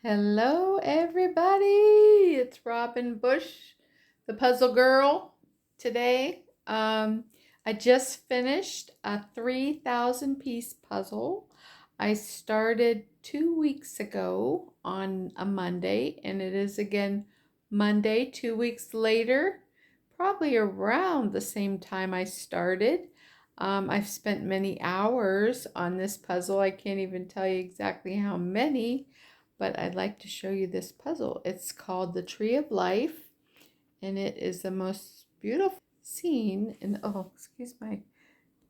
Hello, everybody. It's Robin Bush, the puzzle girl, today. I just finished a 3,000 piece puzzle. I started 2 weeks ago on a Monday, and it is again Monday, 2 weeks later, probably around the same time I started. I've spent many hours on this puzzle. I can't even tell you exactly how many, but I'd like to show you this puzzle. It's called the Tree of Life, and it is the most beautiful scene in, oh, excuse my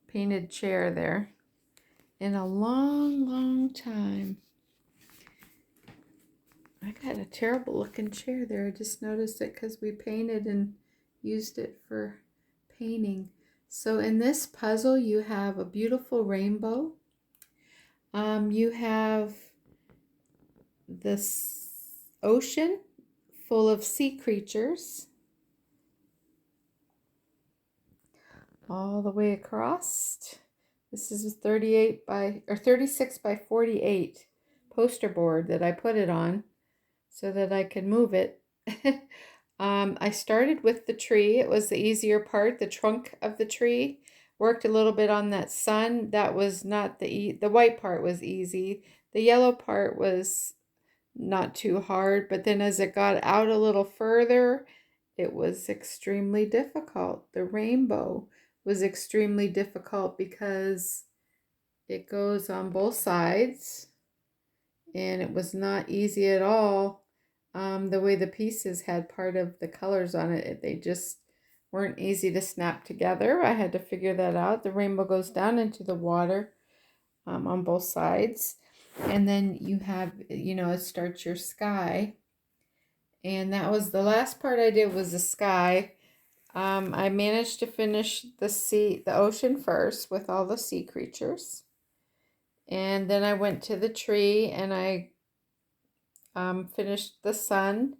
painted chair there, in a long, long time. I got a terrible looking chair there. I just noticed it because we painted and used it for painting. So in this puzzle, you have a beautiful rainbow. You have this ocean full of sea creatures all the way across. This is a 36 by 48 poster board that I put it on so that I could move it. I started with the tree. It was the easier part, the trunk of the tree. Worked a little bit on that sun. That was not the white part was easy. The yellow part was not too hard, but then as it got out a little further, it was extremely difficult. The rainbow was extremely difficult because it goes on both sides, and it was not easy at all. The way the pieces had part of the colors on it, they just weren't easy to snap together. I had to figure that out. The rainbow goes down into the water on both sides. And then you have, it starts your sky. And that was the last part I did was the sky. I managed to finish the ocean first with all the sea creatures. And then I went to the tree and I finished the sun,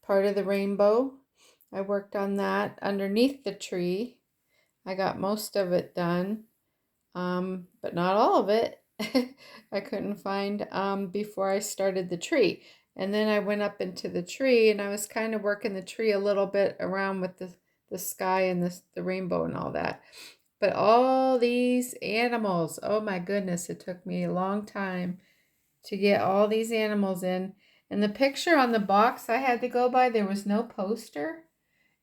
part of the rainbow. I worked on that underneath the tree. I got most of it done, but not all of it. I couldn't find before I started the tree. And then I went up into the tree and I was kind of working the tree a little bit around with the sky and the rainbow and all that. But all these animals, oh my goodness, it took me a long time to get all these animals in. And the picture on the box I had to go by, there was no poster.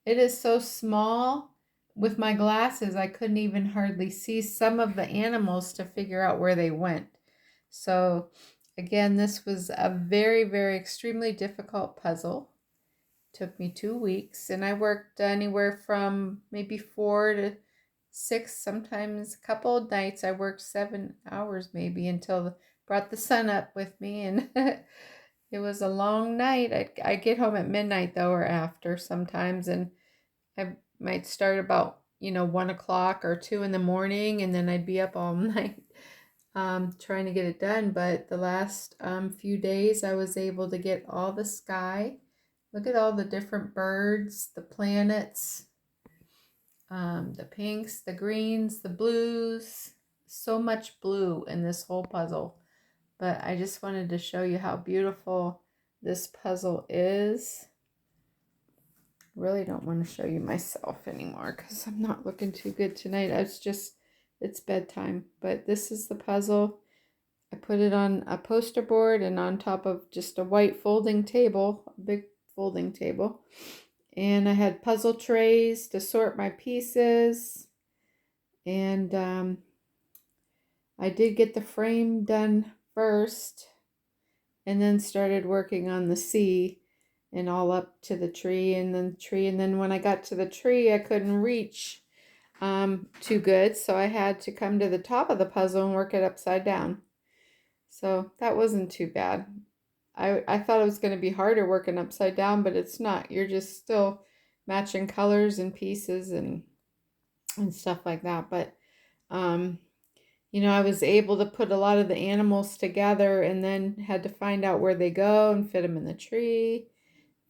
It is so small. With my glasses, I couldn't even hardly see some of the animals to figure out where they went. So again, this was a very, very extremely difficult puzzle. Took me 2 weeks, and I worked anywhere from maybe 4 to 6, sometimes a couple of nights. I worked 7 hours maybe until brought the sun up with me, and it was a long night. I get home at midnight though, or after sometimes, and I might start about 1 o'clock or 2 in the morning, and then I'd be up all night trying to get it done. But the last few days, I was able to get all the sky. Look at all the different birds, the planets, the pinks, the greens, the blues. So much blue in this whole puzzle. But I just wanted to show you how beautiful this puzzle is. Really don't want to show you myself anymore because I'm not looking too good tonight. It's bedtime. But this is the puzzle. I put it on a poster board and on top of just a white folding table, a big folding table. And I had puzzle trays to sort my pieces. And I did get the frame done first and then started working on the sea and all up to the tree and then And then when I got to the tree, I couldn't reach too good. So I had to come to the top of the puzzle and work it upside down. So that wasn't too bad. I thought it was going to be harder working upside down, but it's not. You're just still matching colors and pieces and stuff like that. But I was able to put a lot of the animals together and then had to find out where they go and fit them in the tree,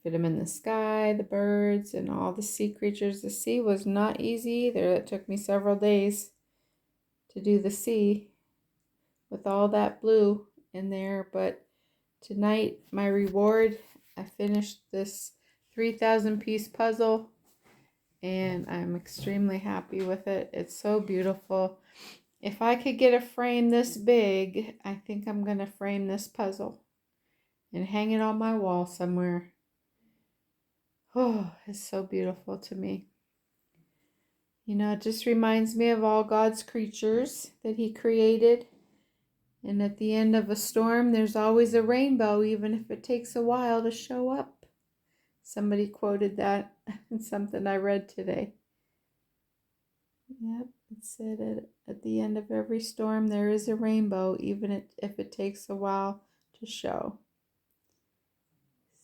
fit them in the sky, the birds, and all the sea creatures. The sea was not easy either. It took me several days to do the sea with all that blue in there, but tonight, my reward, I finished this 3,000 piece puzzle, and I'm extremely happy with it. It's so beautiful. If I could get a frame this big, I think I'm going to frame this puzzle and hang it on my wall somewhere. Oh, it's so beautiful to me. You know, it just reminds me of all God's creatures that He created. And at the end of a storm, there's always a rainbow, even if it takes a while to show up. Somebody quoted that in something I read today. Yep, it said at the end of every storm, there is a rainbow, even if it takes a while to show.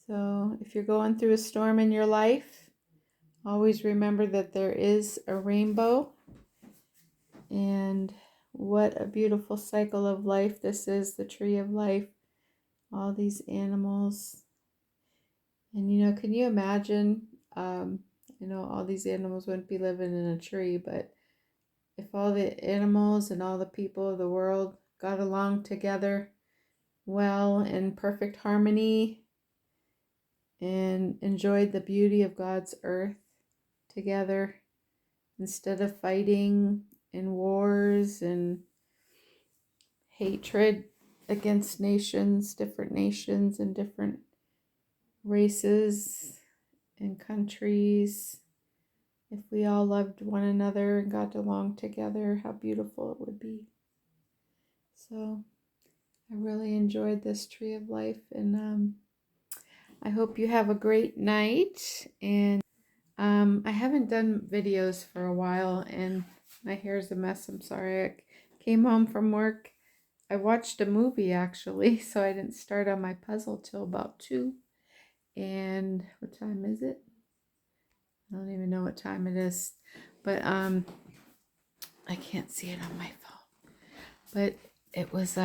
So if you're going through a storm in your life, always remember that there is a rainbow. And what a beautiful cycle of life this is, the tree of life. All these animals. And you know, can you imagine, all these animals wouldn't be living in a tree, but if all the animals and all the people of the world got along together well in perfect harmony and enjoyed the beauty of God's earth together instead of fighting and wars and hatred against different nations and different races and countries, if we all loved one another and got along together, how beautiful it would be. So I really enjoyed this tree of life, and I hope you have a great night. And I haven't done videos for a while, and my hair's a mess. I'm sorry. I came home from work. I watched a movie actually, so I didn't start on my puzzle till about 2. And what time is it? I don't even know what time it is, but I can't see it on my phone. But it was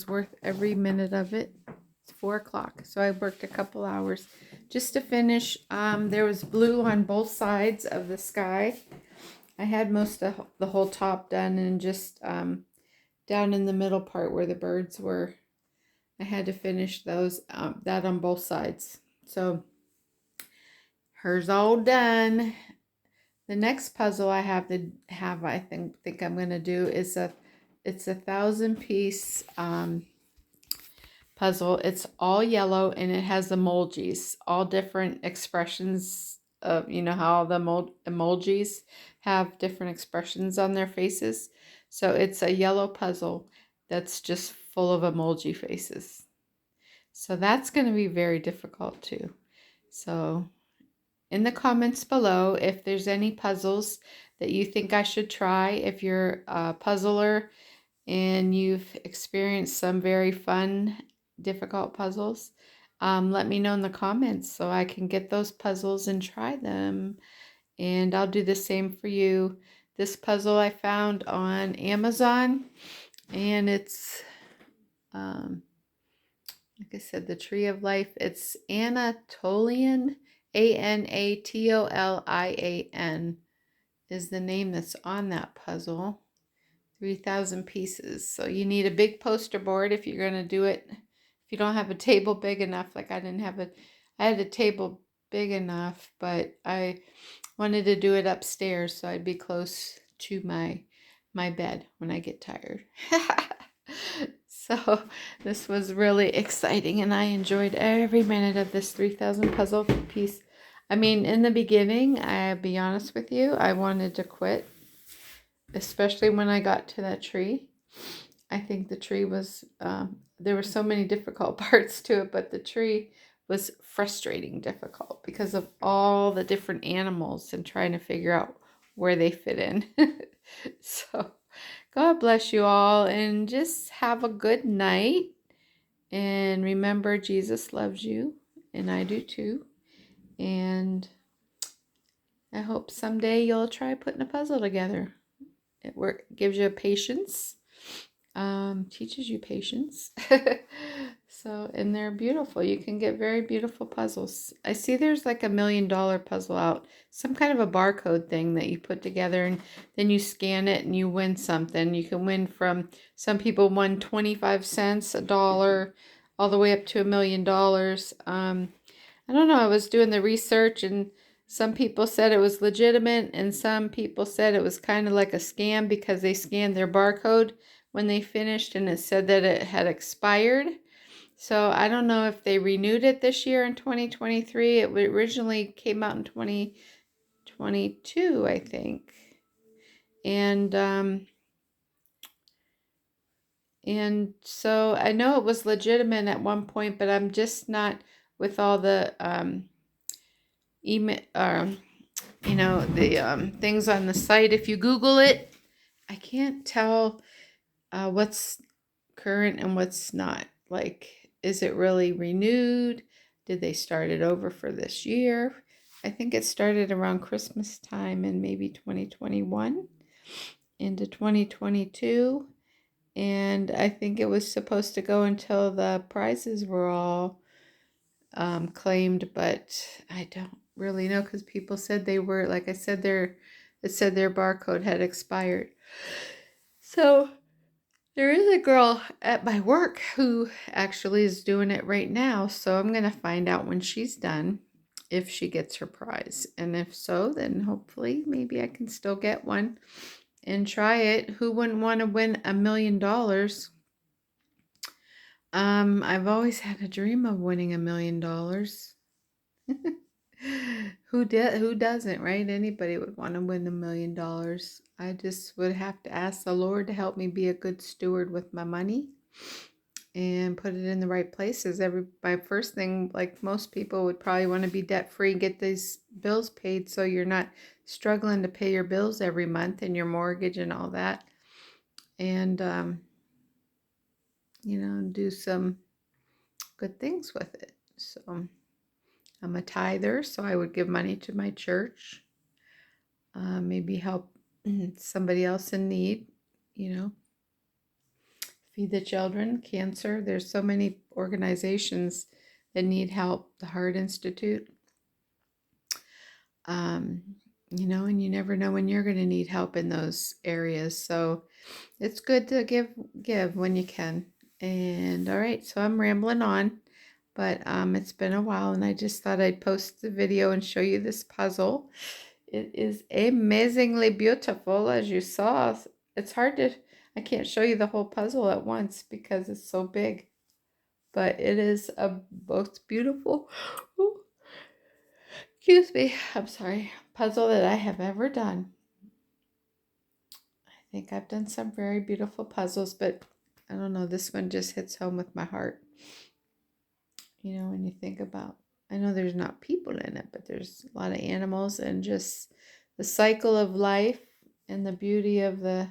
worth every minute of it. It's 4 o'clock, so I worked a couple hours just to finish. There was blue on both sides of the sky. I had most of the whole top done, and just down in the middle part where the birds were, I had to finish those that on both sides. So hers all done. The next puzzle I I think I'm gonna do is it's a 1,000 piece puzzle. It's all yellow and it has emojis, all different expressions of, you know how the emojis have different expressions on their faces. So it's a yellow puzzle that's just full of emoji faces. So that's going to be very difficult too. So in the comments below, if there's any puzzles that you think I should try, if you're a puzzler and you've experienced some very fun, difficult puzzles, let me know in the comments so I can get those puzzles and try them. And I'll do the same for you. This puzzle I found on Amazon, and it's like I said, the Tree of Life. It's Anatolian, Anatolian is the name that's on that puzzle. 3,000 pieces. So you need a big poster board if you're going to do it. If you don't have a table big enough, like I had a table big enough, but I wanted to do it upstairs so I'd be close to my bed when I get tired. So this was really exciting, and I enjoyed every minute of this 3,000 puzzle piece. I mean, in the beginning, I'll be honest with you, I wanted to quit, especially when I got to that tree. I think the tree was, there were so many difficult parts to it, but the tree was frustrating difficult because of all the different animals and trying to figure out where they fit in. So God bless you all, and just have a good night. And remember, Jesus loves you, and I do too. And I hope someday you'll try putting a puzzle together. It gives you patience teaches you patience. So, and they're beautiful. You can get very beautiful puzzles. I see there's like $1 million puzzle out, some kind of a barcode thing that you put together and then you scan it and you win something. You can win from, some people won 25 cents, $1, all the way up to $1 million. I don't know. I was doing the research and some people said it was legitimate and some people said it was kind of like a scam because they scanned their barcode when they finished and it said that it had expired. So I don't know if they renewed it this year in 2023. It originally came out in 2022, I think. And so I know it was legitimate at one point, but I'm just not with all the email, the things on the site. If you Google it, I can't tell what's current and what's not. Like, is it really renewed? Did they start it over for this year? I think it started around Christmas time in maybe 2021 into 2022. And I think it was supposed to go until the prizes were all claimed, but I don't really know because people said they were, like I said, it said their barcode had expired. So there is a girl at my work who actually is doing it right now, so I'm going to find out when she's done if she gets her prize. And if so, then hopefully maybe I can still get one and try it. Who wouldn't want to win $1 million? I've always had a dream of winning $1 million. Who doesn't, right? Anybody would want to win $1 million. I just would have to ask the Lord to help me be a good steward with my money and put it in the right places. My first thing, like most people, would probably want to be debt free, get these bills paid so you're not struggling to pay your bills every month and your mortgage and all that. And do some good things with it. So I'm a tither, so I would give money to my church. Maybe help somebody else in need, feed the children, cancer. There's so many organizations that need help. The Heart Institute, and you never know when you're going to need help in those areas. So it's good to give when you can. And all right, so I'm rambling on, but it's been a while and I just thought I'd post the video and show you this puzzle. It is amazingly beautiful, as you saw. I can't show you the whole puzzle at once because it's so big. But it is a most beautiful, excuse me, I'm sorry, puzzle that I have ever done. I think I've done some very beautiful puzzles, but I don't know, this one just hits home with my heart. When you think about, I know there's not people in it, but there's a lot of animals and just the cycle of life and the beauty of the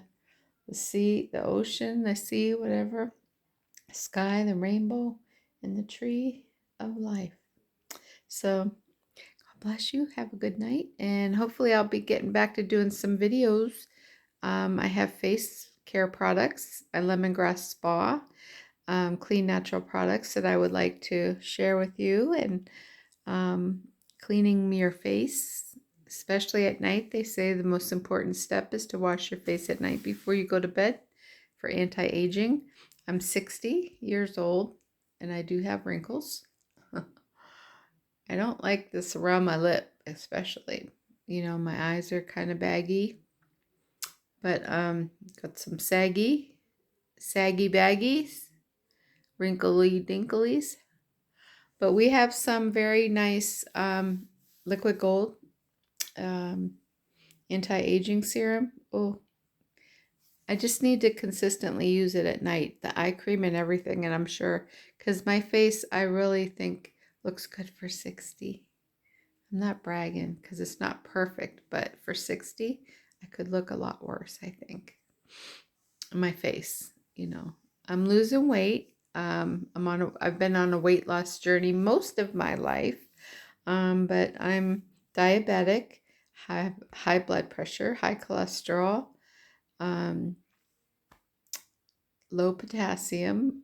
sea, the ocean, the sea, whatever, the sky, the rainbow, and the tree of life. So God bless you. Have a good night. And hopefully I'll be getting back to doing some videos. I have face care products by Lemongrass Spa, clean natural products that I would like to share with you. And cleaning your face, especially at night. They say the most important step is to wash your face at night before you go to bed for anti-aging. I'm 60 years old and I do have wrinkles. I don't like this around my lip, especially. My eyes are kind of baggy, but got some saggy baggies, wrinkly dinklies. But we have some very nice liquid gold anti-aging serum. Oh, I just need to consistently use it at night, the eye cream and everything, and I'm sure, because my face, I really think, looks good for 60. I'm not bragging because it's not perfect, but for 60, I could look a lot worse, I think. My face, I'm losing weight. I've been on a weight loss journey most of my life, but I'm diabetic, high blood pressure, high cholesterol, low potassium.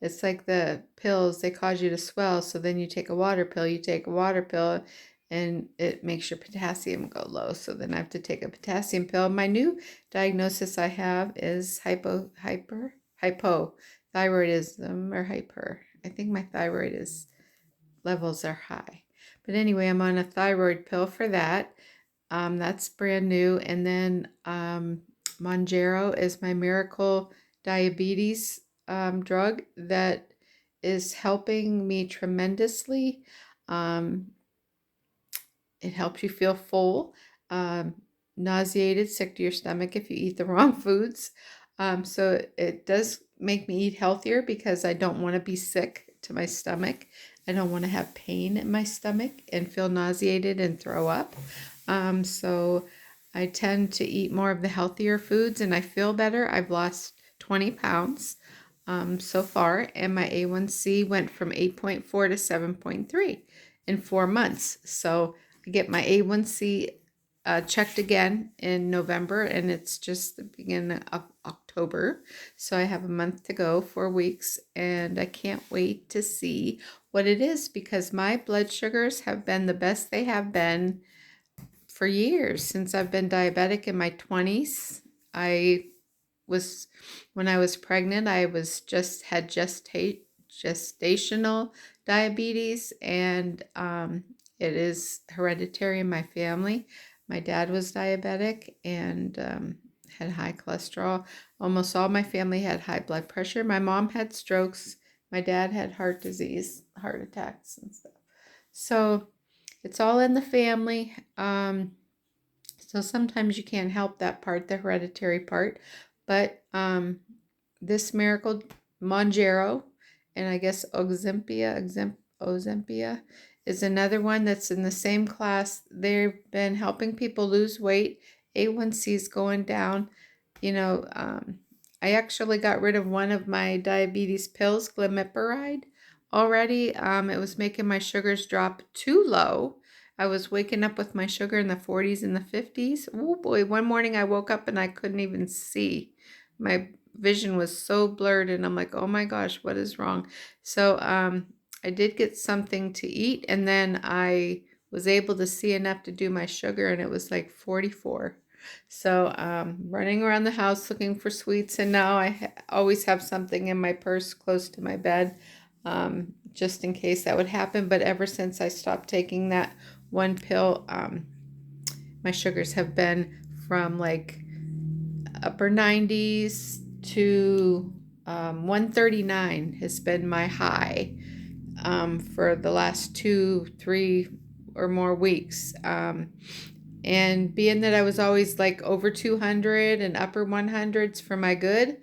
It's like the pills, they cause you to swell. So then you take a water pill, and it makes your potassium go low. So then I have to take a potassium pill. My new diagnosis I have is hypothyroidism or hyper. I think my thyroid levels are high. But anyway, I'm on a thyroid pill for that. That's brand new. And then Mounjaro is my miracle diabetes drug that is helping me tremendously. Um, it helps you feel full, um, nauseated, sick to your stomach if you eat the wrong foods. So it does make me eat healthier because I don't want to be sick to my stomach. I don't want to have pain in my stomach and feel nauseated and throw up. So I tend to eat more of the healthier foods and I feel better. I've lost 20 pounds so far, and my A1C went from 8.4 to 7.3 in 4 months. So I get my A1C checked again in November, and it's just the beginning of October. So I have a month to go, 4 weeks, and I can't wait to see what it is because my blood sugars have been the best they have been for years since I've been diabetic in my 20s. When I was pregnant, I was had gestational diabetes, and it is hereditary in my family. My dad was diabetic and had high cholesterol. Almost all my family had high blood pressure. My mom had strokes. My dad had heart disease, heart attacks and stuff. So it's all in the family. So sometimes you can't help that part, the hereditary part. But this miracle Mounjaro, and I guess Ozempia is another one that's in the same class. They've been helping people lose weight. A1C is going down. I actually got rid of one of my diabetes pills, glimepiride, already. It was making my sugars drop too low. I was waking up with my sugar in the 40s and the 50s. Oh boy, one morning I woke up and I couldn't even see. My vision was so blurred and I'm like, oh my gosh, what is wrong? So I did get something to eat, and then I was able to see enough to do my sugar, and it was like 44. So running around the house looking for sweets, and now I always have something in my purse close to my bed just in case that would happen. But ever since I stopped taking that one pill, my sugars have been from like upper 90s to 139 has been my high for the last 2, 3 or more weeks. And being that I was always like over 200 and upper 100s for my good,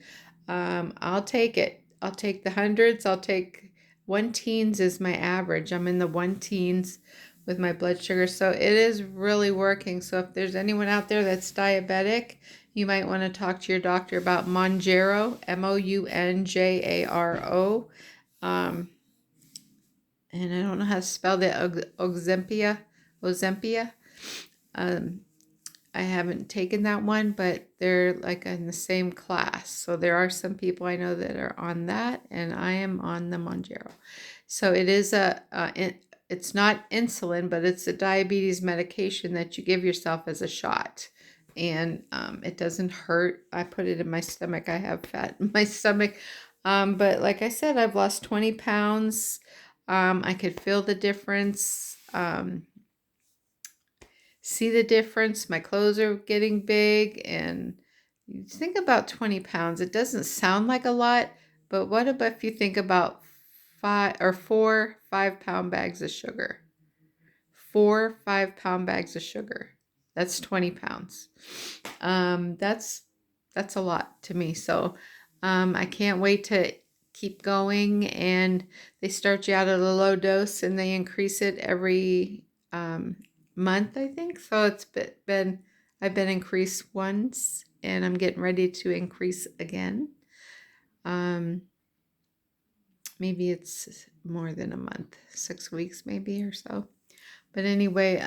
I'll take it. I'll take the hundreds. I'll take one teens is my average. I'm in the one teens with my blood sugar. So it is really working. So if there's anyone out there that's diabetic, you might want to talk to your doctor about Mounjaro, Mounjaro. And I don't know how to spell that, Ozempia. I haven't taken that one, but they're like in the same class. So there are some people I know that are on that, and I am on the Mounjaro. So it is it's not insulin, but it's a diabetes medication that you give yourself as a shot. And it doesn't hurt. I put it in my stomach. I have fat in my stomach. But like I said, I've lost 20 pounds. I could feel the difference. See the difference. My clothes are getting big, and you think about 20 pounds. It doesn't sound like a lot, but what about if you think about 4 5-pound bags of sugar? 4 5-pound bags of sugar. That's 20 pounds. That's a lot to me. So I can't wait to keep going. And they start you out at a low dose and they increase it every month, I think. So I've been increased once, and I'm getting ready to increase again. Maybe it's more than a month, 6 weeks maybe or so. But anyway,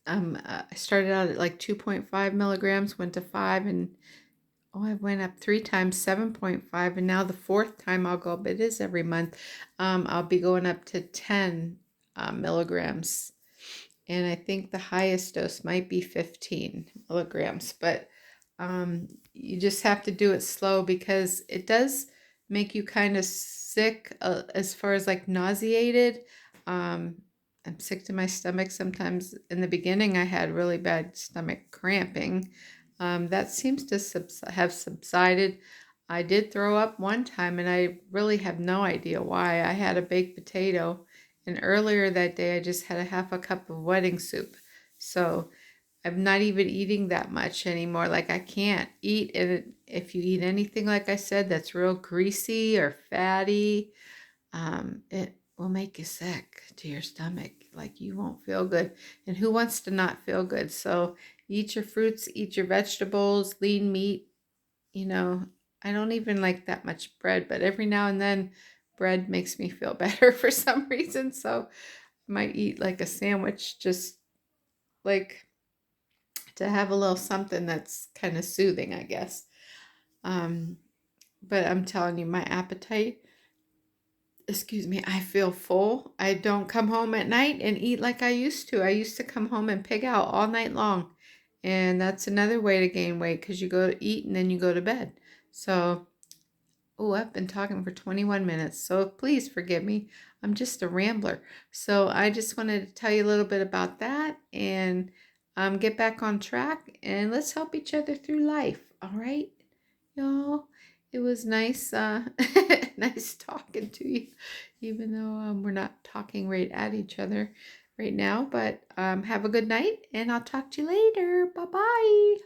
I started out at like 2.5 milligrams, went to 5, and Oh, I went up 3 times, 7.5, and now the 4th time I'll go, but it is every month. I'll be going up to 10 milligrams. And I think the highest dose might be 15 milligrams, but you just have to do it slow because it does make you kind of sick, as far as like nauseated. Um, I'm sick to my stomach sometimes. In the beginning, I had really bad stomach cramping. That seems to have subsided. I did throw up one time, and I really have no idea why. I had a baked potato, and earlier that day, I just had a half a cup of wedding soup. So I'm not even eating that much anymore. Like I can't eat it. If you eat anything, like I said, that's real greasy or fatty, it will make you sick to your stomach. Like you won't feel good. And who wants to not feel good? So eat your fruits, eat your vegetables, lean meat. You know, I don't even like that much bread, but every now and then bread makes me feel better for some reason. So I might eat like a sandwich, just like to have a little something that's kind of soothing, I guess. Um, but I'm telling you, my appetite, excuse me, I feel full. I don't come home at night and eat like I used to. I used to come home and pig out all night long. And that's another way to gain weight because you go to eat and then you go to bed. So, oh, I've been talking for 21 minutes. So please forgive me. I'm just a rambler. So I just wanted to tell you a little bit about that and get back on track and let's help each other through life. All right, y'all. It was nice, nice talking to you, even though we're not talking right at each other right now. But have a good night, and I'll talk to you later. Bye bye.